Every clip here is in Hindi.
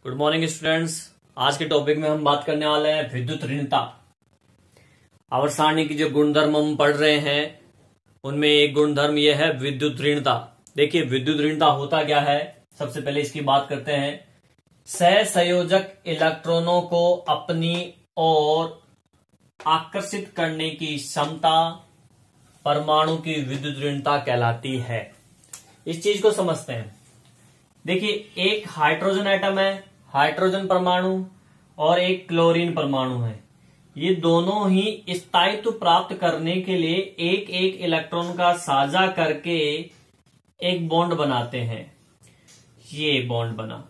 Good morning students. आज के टॉपिक में हम बात करने वाले हैं विद्युत ऋणता। आवर्त सारणी की जो गुणधर्म हम पढ़ रहे हैं उनमें एक गुणधर्म यह है विद्युत ऋणता। देखिए विद्युत ऋणता होता क्या है, सबसे पहले इसकी बात करते हैं। सहसंयोजक इलेक्ट्रॉनों को अपनी ओर आकर्षित करने की क्षमता परमाणु की विद्युत ऋणता कहलाती है। इस चीज को समझते हैं। देखिए एक हाइड्रोजन एटम है, हाइड्रोजन परमाणु, और एक क्लोरीन परमाणु है। ये दोनों ही स्थायित्व प्राप्त करने के लिए एक एक इलेक्ट्रॉन का साझा करके एक बॉन्ड बनाते हैं। ये बॉन्ड बना,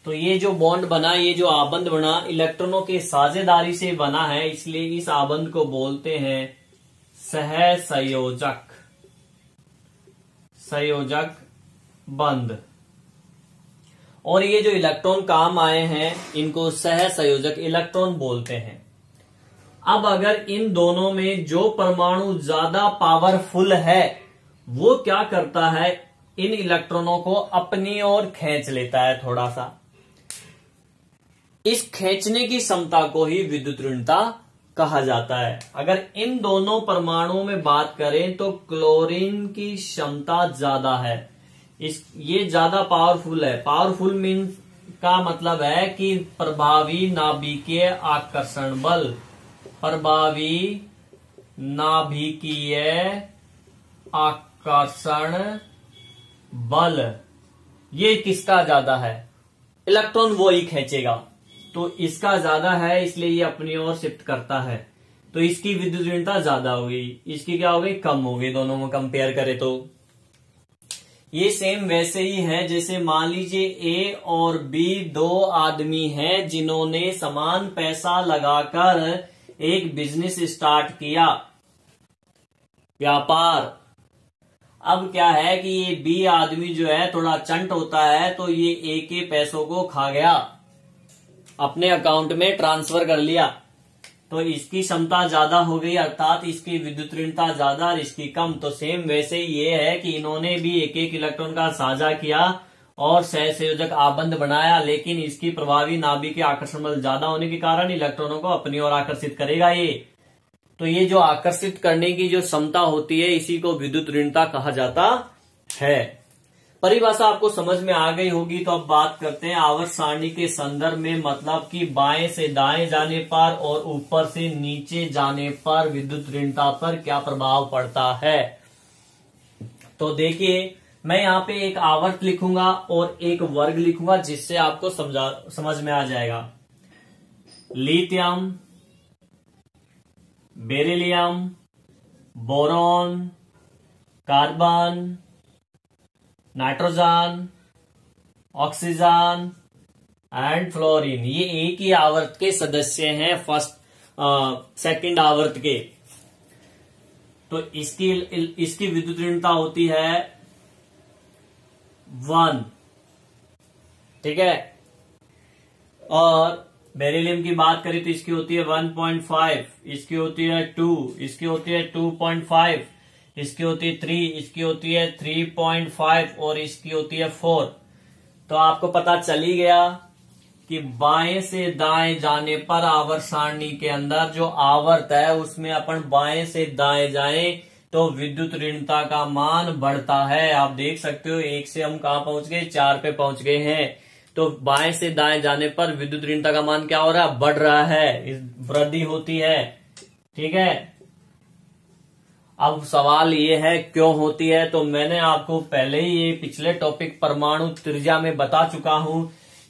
तो ये जो बॉन्ड बना, ये जो आबंध बना इलेक्ट्रॉनों के साझेदारी से बना है, इसलिए इस आबंध को बोलते हैं सहसंयोजक बंध। और ये जो इलेक्ट्रॉन काम आए हैं इनको सहसंयोजक इलेक्ट्रॉन बोलते हैं। अब अगर इन दोनों में जो परमाणु ज्यादा पावरफुल है वो क्या करता है, इन इलेक्ट्रॉनों को अपनी ओर खींच लेता है थोड़ा सा। इस खींचने की क्षमता को ही विद्युत ऋणता कहा जाता है। अगर इन दोनों परमाणुओं में बात करें तो क्लोरीन की क्षमता ज्यादा है, ये ज्यादा पावरफुल है। पावरफुल मीन का मतलब है कि प्रभावी नाभिकीय आकर्षण बल, प्रभावी नाभिकीय आकर्षण बल, ये किसका ज्यादा है, इलेक्ट्रॉन वो ही खींचेगा, तो इसका ज्यादा है, इसलिए ये अपनी ओर शिफ्ट करता है। तो इसकी विद्युत ऋणता ज्यादा हो गई, इसकी क्या हो गई, कम हो गई। दोनों में कंपेयर करें तो ये सेम वैसे ही है जैसे मान लीजिए ए और बी दो आदमी हैं जिन्होंने समान पैसा लगाकर एक बिजनेस स्टार्ट किया, व्यापार। अब क्या है कि ये बी आदमी जो है थोड़ा चंट होता है, तो ये ए के पैसों को खा गया, अपने अकाउंट में ट्रांसफर कर लिया, तो इसकी क्षमता ज्यादा हो गई, अर्थात इसकी विद्युत ऋणता ज्यादा और इसकी कम। तो सेम वैसे ये है कि इन्होंने भी एक एक इलेक्ट्रॉन का साझा किया और सहसंयोजक आबंध बनाया, लेकिन इसकी प्रभावी नाभिकीय आकर्षण बल ज्यादा होने के कारण इलेक्ट्रॉनों को अपनी ओर आकर्षित करेगा ये। तो ये जो आकर्षित करने की जो क्षमता होती है इसी को विद्युत ऋणता कहा जाता है। परिभाषा आपको समझ में आ गई होगी, तो अब बात करते हैं आवर्त सारणी के संदर्भ में, मतलब कि बाएं से दाएं जाने पर और ऊपर से नीचे जाने पर विद्युत ऋणता पर क्या प्रभाव पड़ता है। तो देखिए मैं यहाँ पे एक आवर्त लिखूंगा और एक वर्ग लिखूंगा जिससे आपको समझ में आ जाएगा। Lithium, beryllium, boron, carbon, nitrogen, oxygen and fluorine, ये एक ही आवर्त के सदस्य हैं, सेकंड आवर्त के। तो इसकी विद्युत ऋणता होती है 1, ठीक है। और बेरिलियम की बात करें तो इसकी होती है 1.5, इसकी होती है 2, इसकी होती है 2.5, इसकी होती है 3, इसकी होती है 3.5 और इसकी होती है 4। तो आपको पता चल ही गया कि बाएं से दाएं जाने पर आवर्त सारणी के अंदर जो आवर्त है उसमें अपन बाएं से दाएं जाएं तो विद्युत ऋणता का मान बढ़ता है। आप देख सकते हो 1 से हम कहां पहुंच गए, 4 पे पहुंच गए हैं। तो बाएं से दाएं जाने पर विद्युत ऋणता का मान क्या हो रहा है, बढ़ रहा है, वृद्धि होती है, ठीक है। अब सवाल ये है क्यों होती है, तो मैंने आपको पहले ही ये पिछले टॉपिक परमाणु त्रिज्या में बता चुका हूं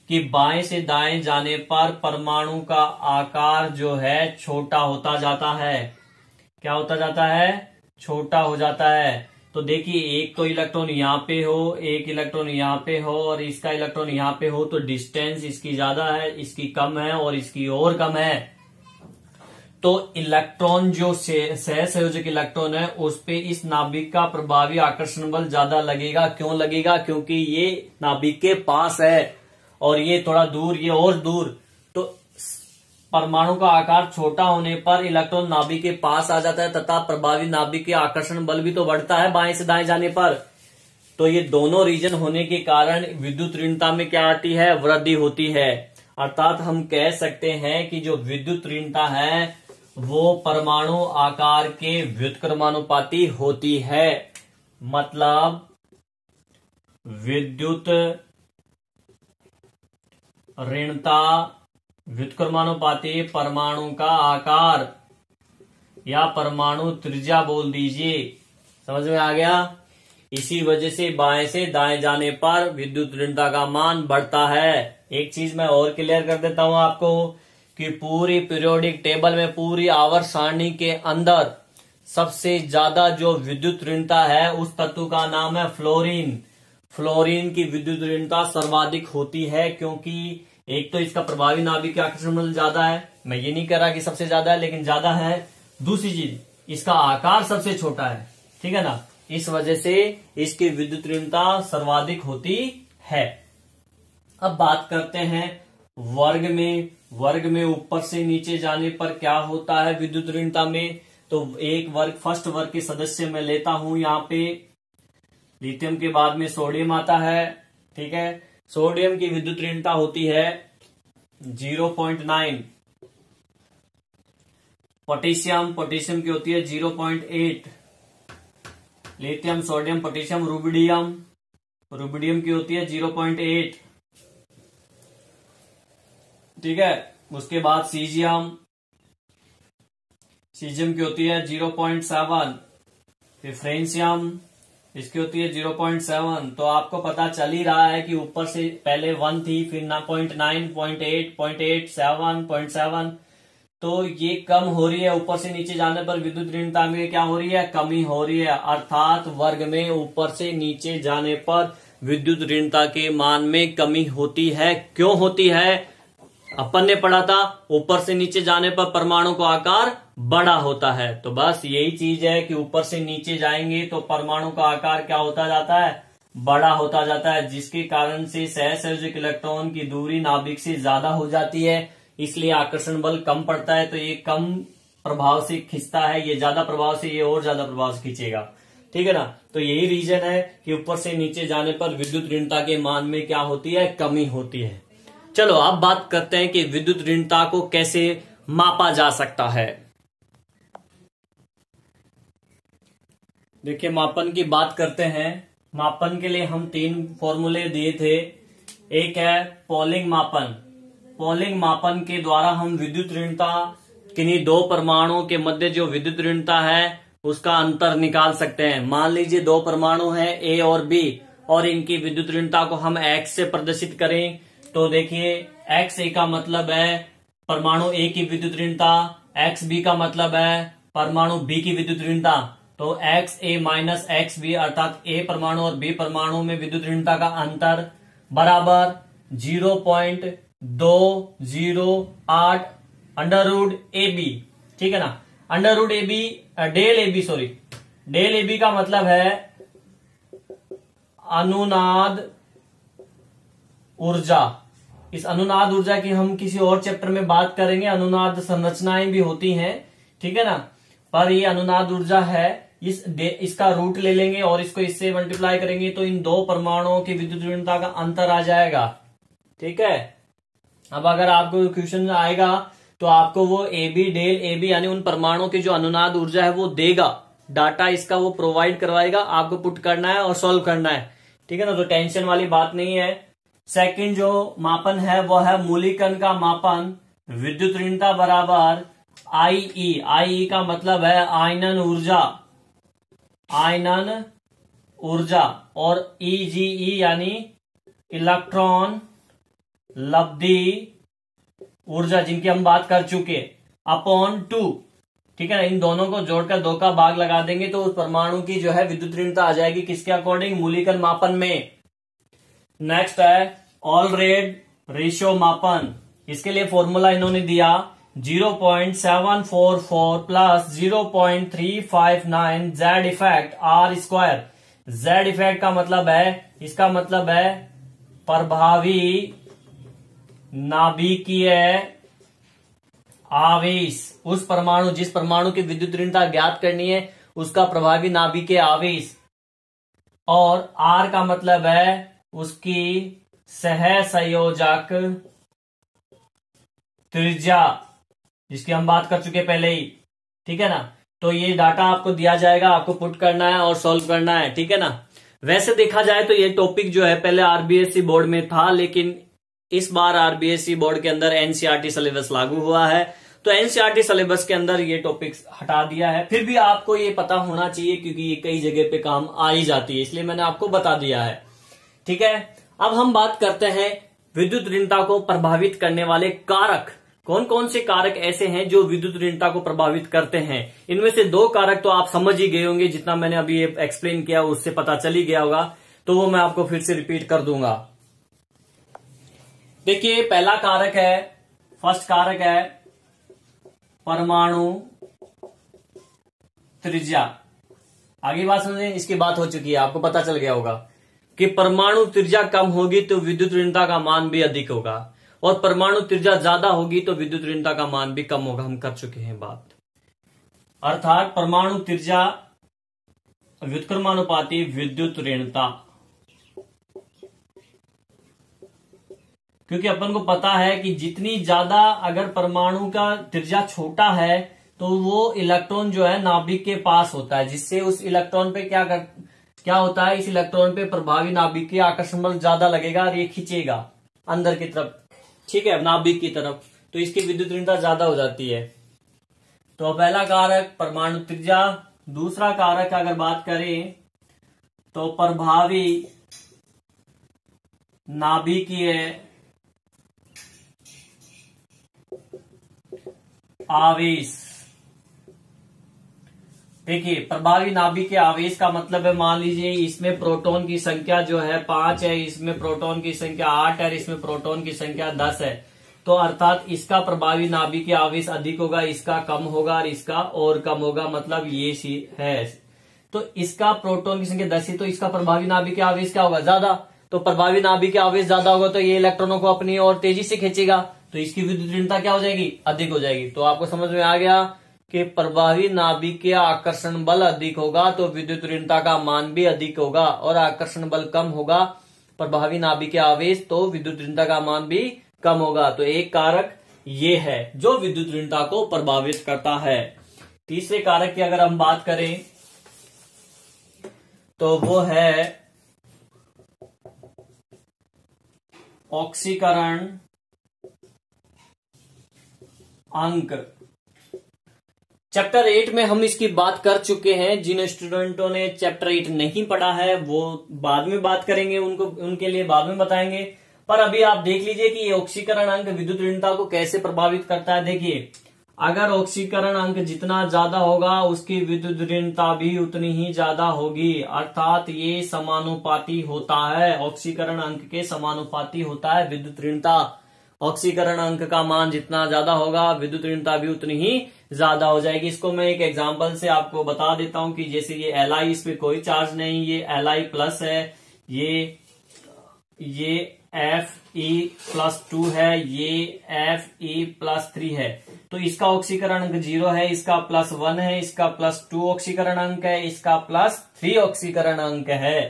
कि बाएं से दाएं जाने पर परमाणु का आकार जो है छोटा होता जाता है। क्या होता जाता है, छोटा हो जाता है। तो देखिए एक तो इलेक्ट्रॉन यहाँ पे हो, एक इलेक्ट्रॉन यहाँ पे हो और इसका इलेक्ट्रॉन यहाँ पे हो, तो डिस्टेंस इसकी ज्यादा है, इसकी कम है और इसकी और कम है। तो इलेक्ट्रॉन जो सहसंयोजक इलेक्ट्रॉन है उस पे इस नाभिक का प्रभावी आकर्षण बल ज्यादा लगेगा। क्यों लगेगा, क्योंकि ये नाभिक के पास है और ये थोड़ा दूर, ये और दूर। तो परमाणु का आकार छोटा होने पर इलेक्ट्रॉन नाभिक के पास आ जाता है तथा प्रभावी नाभिक के आकर्षण बल भी तो बढ़ता है बाएं से दाएं जाने पर। तो ये दोनों रीजन होने के कारण विद्युत ऋणता में क्या आती है, वृद्धि होती है। अर्थात हम कह सकते हैं कि जो विद्युत ऋणता है वो परमाणु आकार के व्युत्क्रमानुपाती होती है। मतलब विद्युत ऋणता व्युत्क्रमानुपाती परमाणु का आकार या परमाणु त्रिज्या बोल दीजिए। समझ में आ गया। इसी वजह से बाएं से दाएं जाने पर विद्युत ऋणता का मान बढ़ता है। एक चीज मैं और क्लियर कर देता हूं आपको कि पूरी पीरियोडिक टेबल में, पूरी आवर्त सारणी के अंदर सबसे ज्यादा जो विद्युत ऋणता है उस तत्व का नाम है फ्लोरीन। फ्लोरीन की विद्युत ऋणता सर्वाधिक होती है, क्योंकि एक तो इसका प्रभावी नाभिक आकर्षण बल ज्यादा है, मैं ये नहीं कह रहा कि सबसे ज्यादा है, लेकिन ज्यादा है। दूसरी चीज, इसका आकार सबसे छोटा है, ठीक है ना, इस वजह से इसकी विद्युत ऋणता सर्वाधिक होती है। अब बात करते हैं वर्ग में। वर्ग में ऊपर से नीचे जाने पर क्या होता है विद्युत ऋणता में, तो एक वर्ग, फर्स्ट वर्ग के सदस्य मैं लेता हूं। यहाँ पे लिथियम के बाद में सोडियम आता है, ठीक है। सोडियम की विद्युत ऋणता होती है 0.9। पोटेशियम की होती है 0.8। लिथियम, सोडियम, पोटेशियम, रुबिडियम की होती है 0.8, ठीक है। उसके बाद सीजियम की होती है 0.7। फिर फ्रेंशियम, इसकी होती है 0.7। तो आपको पता चल ही रहा है कि ऊपर से पहले 1 थी, फिर 0.9, 0.8, 0.8, 7.7, तो ये कम हो रही है। ऊपर से नीचे जाने पर विद्युत ऋणता में क्या हो रही है, कमी हो रही है। अर्थात वर्ग में ऊपर से नीचे जाने पर विद्युत ऋणता के मान में कमी होती है। क्यों होती है, अपन ने पढ़ा था ऊपर से नीचे जाने पर परमाणु का आकार बड़ा होता है। तो बस यही चीज है कि ऊपर से नीचे जाएंगे तो परमाणु का आकार क्या होता जाता है, बड़ा होता जाता है, जिसके कारण से सहसंयोजक इलेक्ट्रॉन की दूरी नाभिक से ज्यादा हो जाती है, इसलिए आकर्षण बल कम पड़ता है। तो ये कम प्रभाव से खींचता है, ये ज्यादा प्रभाव से, ये और ज्यादा प्रभाव से खींचेगा, ठीक है ना। तो यही रीजन है कि ऊपर से नीचे जाने पर विद्युत ऋणता के मान में क्या होती है, कमी होती है। चलो अब बात करते हैं कि विद्युत ऋणता को कैसे मापा जा सकता है। देखिए, मापन की बात करते हैं। मापन के लिए हम 3 फॉर्मूले दिए थे। एक है पॉलिंग मापन। पॉलिंग मापन के द्वारा हम विद्युत ऋणता किन्हीं 2 परमाणुओं के मध्य जो विद्युत ऋणता है उसका अंतर निकाल सकते हैं। मान लीजिए 2 परमाणु हैं A और B, और इनकी विद्युत ऋणता को हम X से प्रदर्शित करें। तो देखिए, XA का मतलब है परमाणु A की विद्युत ऋणता, XB का मतलब है परमाणु B की विद्युत ऋणता। तो XA माइनस XB अर्थात A परमाणु और B परमाणु में विद्युत ऋणता का अंतर बराबर 0.208 √AB, ठीक है ना। डेल AB का मतलब है अनुनाद ऊर्जा। इस अनुनाद ऊर्जा की हम किसी और चैप्टर में बात करेंगे। अनुनाद संरचनाएं भी होती हैं, ठीक है ना, पर ये अनुनाद ऊर्जा है। इसका रूट ले लेंगे और इसको इससे मल्टीप्लाई करेंगे तो इन 2 परमाणुओं की विद्युत ऋणता का अंतर आ जाएगा, ठीक है। अब अगर आपको क्वेश्चन आएगा तो आपको वो AB, डेल AB यानी उन परमाणुओं की जो अनुनाद ऊर्जा है वो देगा, डाटा इसका वो प्रोवाइड करवाएगा, आपको पुट करना है और सॉल्व करना है, ठीक है ना। तो टेंशन वाली बात नहीं है। सेकंड जो मापन है वो है मूलीकण का मापन। विद्युत ऋणता बराबर IE का मतलब है आयनन ऊर्जा, और EGE यानी इलेक्ट्रॉन लब्धि ऊर्जा, जिनकी हम बात कर चुके, अपॉन 2, ठीक है ना। इन दोनों को जोड़कर 2 का भाग लगा देंगे तो उस परमाणु की जो है विद्युत ऋणता आ जाएगी किसके अकॉर्डिंग, मूलीकण मापन में। नेक्स्ट है ऑलरेड रेशियो मापन। इसके लिए फॉर्मूला इन्होंने दिया 0.744 plus 0.359 Z effect R²। Z effect का मतलब है, इसका मतलब है प्रभावी नाभिकीय आवेश। उस परमाणु, जिस परमाणु की विद्युत ऋणता ज्ञात करनी है उसका प्रभावी नाभिकीय आवेश और आर का मतलब है उसकी सहसंयोजक त्रिज्या, जिसकी हम बात कर चुके पहले ही, ठीक है ना। तो ये डाटा आपको दिया जाएगा, आपको पुट करना है और सॉल्व करना है, ठीक है ना। वैसे देखा जाए तो ये टॉपिक जो है पहले आरबीएसई बोर्ड में था, लेकिन इस बार आरबीएसई बोर्ड के अंदर एनसीईआरटी सिलेबस लागू हुआ है, तो एनसीईआरटी सिलेबस के अंदर ये टॉपिक्स हटा दिया है। फिर भी आपको ये पता होना चाहिए क्योंकि ये कई जगह पे काम आ ही जाती है, इसलिए मैंने आपको बता दिया है, ठीक है। अब हम बात करते हैं विद्युत ऋणता को प्रभावित करने वाले कारक। कौन कौन से कारक ऐसे हैं जो विद्युत ऋणता को प्रभावित करते हैं। इनमें से दो कारक तो आप समझ ही गए होंगे, जितना मैंने अभी एक्सप्लेन किया उससे पता चल ही गया होगा, तो वो मैं आपको फिर से रिपीट कर दूंगा। देखिए पहला कारक है, फर्स्ट कारक है परमाणु त्रिज्या। आगे बात समझे, इसकी बात हो चुकी है, आपको पता चल गया होगा कि परमाणु त्रिज्या कम होगी तो विद्युत ऋणता का मान भी अधिक होगा, और परमाणु त्रिज्या ज्यादा होगी तो विद्युत ऋणता का मान भी कम होगा। हम कर चुके हैं बात, अर्थात परमाणु त्रिज्या व्युत्क्रमानुपाती विद्युत ऋणता, क्योंकि अपन को पता है कि जितनी ज्यादा अगर परमाणु का त्रिज्या छोटा है तो वो इलेक्ट्रॉन जो है नाभिक के पास होता है, जिससे उस इलेक्ट्रॉन पे क्या होता है, इस इलेक्ट्रॉन पे प्रभावी नाभिकीय आकर्षण बल ज्यादा लगेगा और ये खींचेगा अंदर की तरफ, ठीक है, नाभिक की तरफ, तो इसकी विद्युत ऋणता ज्यादा हो जाती है। तो पहला कारक परमाणु त्रिज्या। दूसरा कारक अगर बात करें तो प्रभावी नाभिकीय आवेश। देखिए प्रभावी नाभिकीय आवेश का मतलब है, मान लीजिए इसमें प्रोटॉन की संख्या जो है 5 है, इसमें प्रोटॉन की संख्या 8 है, इसमें प्रोटॉन की संख्या 10 है, तो अर्थात इसका प्रभावी नाभिकीय आवेश अधिक होगा, इसका कम होगा और इसका और कम होगा, मतलब ये सी है। तो इसका प्रोटॉन की संख्या 10 है तो इसका प्रभावी नाभिकीय आवेश क्या होगा, ज्यादा। तो प्रभावी नाभिकीय आवेश ज्यादा होगा तो ये इलेक्ट्रॉनों को अपनी ओर तेजी से खींचेगा, तो इसकी विद्युत ऋणता क्या हो जाएगी, अधिक हो जाएगी। तो आपको समझ में आ गया कि प्रभावी नाभिकीय आकर्षण बल अधिक होगा तो विद्युत ऋणता का मान भी अधिक होगा, और आकर्षण बल कम होगा प्रभावी नाभिकीय आवेश तो विद्युत ऋणता का मान भी कम होगा। तो एक कारक ये है जो विद्युत ऋणता को प्रभावित करता है। तीसरे कारक की अगर हम बात करें तो वो है ऑक्सीकरण अंक। चैप्टर 8 में हम इसकी बात कर चुके हैं। जिन स्टूडेंटों ने चैप्टर 8 नहीं पढ़ा है वो बाद में बात करेंगे, उनके लिए बाद में बताएंगे। पर अभी आप देख लीजिए कि ये ऑक्सीकरण अंक विद्युत ऋणता को कैसे प्रभावित करता है। देखिए अगर ऑक्सीकरण अंक जितना ज्यादा होगा उसकी विद्युत ऋणता भी उतनी ही ज्यादा होगी, अर्थात ये समानुपाती होता है, ऑक्सीकरण अंक के समानुपाती होता है विद्युत ऋणता। ऑक्सीकरण अंक का मान जितना ज्यादा होगा विद्युत ऋणता भी उतनी ही ज्यादा हो जाएगी। इसको मैं एक एग्जांपल से आपको बता देता हूं कि जैसे ये Li, इस पे कोई चार्ज नहीं, ये Li प्लस है, ये Fe+2 है, ये Fe+3 है, तो इसका ऑक्सीकरण अंक 0 है, इसका +1 है, इसका +2 ऑक्सीकरण अंक है, इसका +3 ऑक्सीकरण अंक है।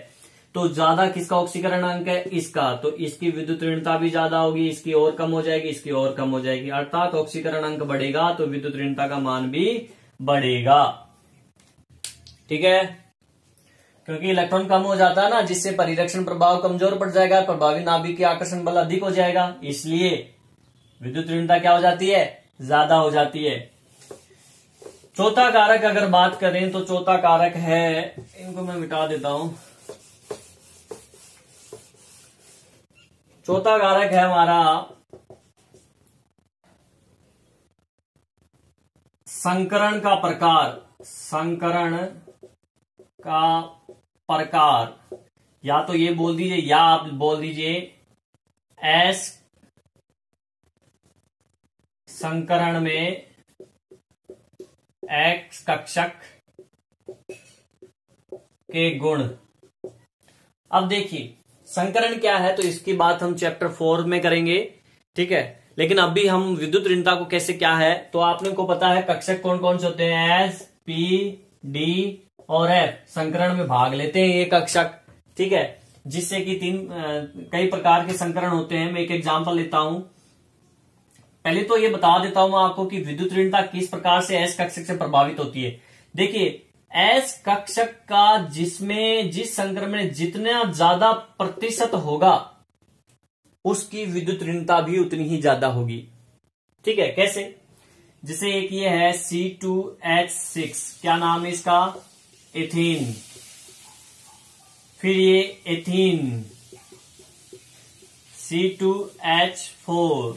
तो ज्यादा किसका ऑक्सीकरण अंक है, इसका, तो इसकी विद्युत ऋणता भी ज्यादा होगी, इसकी और कम हो जाएगी, इसकी और कम हो जाएगी, अर्थात ऑक्सीकरण अंक बढ़ेगा तो विद्युत ऋणता का मान भी बढ़ेगा, ठीक है। क्योंकि इलेक्ट्रॉन कम हो जाता है ना, जिससे परिरक्षण प्रभाव कमजोर पड़ जाएगा, प्रभावी नाभिकीय आकर्षण बल अधिक हो जाएगा, इसलिए विद्युत ऋणता क्या हो जाती है, ज्यादा हो जाती है। चौथा कारक अगर बात करें तो चौथा कारक है, इनको मैं मिटा देता हूं। चौथा कारक है हमारा संकरण का प्रकार। संकरण का प्रकार, या तो ये बोल दीजिए या आप बोल दीजिए एस संकरण में एक्स कक्षक के गुण। अब देखिए संकरण क्या है तो इसकी बात हम चैप्टर 4 में करेंगे, ठीक है। लेकिन अभी हम विद्युत ऋणता को कैसे क्या है, तो आपने को पता है कक्षक कौन कौन से होते हैं, एस, पी, डी और एफ। संकरण में भाग लेते हैं ये कक्षक, ठीक है, जिससे कि कई प्रकार के संकरण होते हैं। मैं एक एग्जांपल लेता हूं। पहले तो ये बता देता हूं मैं आपको कि विद्युत ऋणता किस प्रकार से एस कक्षक से प्रभावित होती है। देखिए, एस कक्षक का जिस संक्रमण में जितना ज्यादा प्रतिशत होगा उसकी विद्युत ऋणता भी उतनी ही ज्यादा होगी। ठीक है, कैसे? जैसे एक ये है C2H6, क्या नाम है इसका? एथीन। फिर ये एथीन C2H4,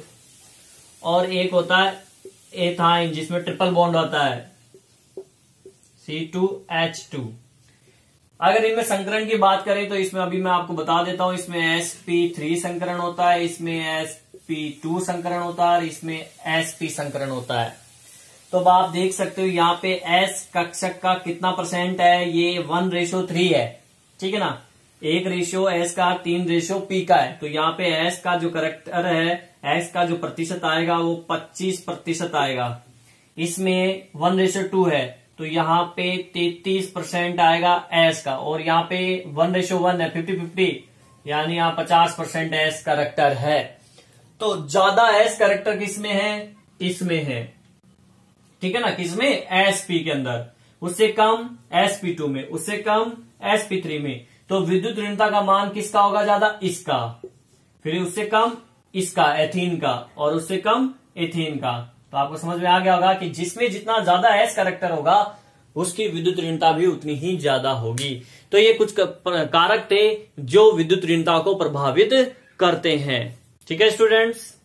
और एक होता है एथाइन जिसमें ट्रिपल बॉन्ड होता है C2H2। अगर इनमें संकरण की बात करें तो इसमें अभी मैं आपको बता देता हूं, इसमें sp3 संकरण होता है, इसमें sp2 संकरण होता है और इसमें sp संकरण होता है। तो अब आप देख सकते हो यहाँ पे s कक्षक का कितना परसेंट है, ये 1:3 है। ठीक है ना, 1:s का 3:p का है। तो यहाँ पे s का जो करैक्टर है, s का जो प्रतिशत आएगा वो 25% आएगा। इसमें 1:2 है तो यहाँ पे 33% आएगा s का, और यहाँ पे 1:1 है, 50-50, यानी यहाँ 50% s करैक्टर है। तो ज्यादा s करैक्टर किसमें है? इसमें है। ठीक है ना, किसमें? sp के अंदर। उससे कम sp2 में, उससे कम sp3 में। तो विद्युत ऋणता का मान किसका होगा ज्यादा? इसका। फिर उससे कम इसका, एथीन का, और उससे कम एथीन का। तो आपको समझ में आ गया होगा कि जिसमें जितना ज्यादा एस कैरेक्टर होगा उसकी विद्युत ऋणता भी उतनी ही ज्यादा होगी। तो ये कुछ कारक थे जो विद्युत ऋणता को प्रभावित करते हैं। ठीक है स्टूडेंट्स।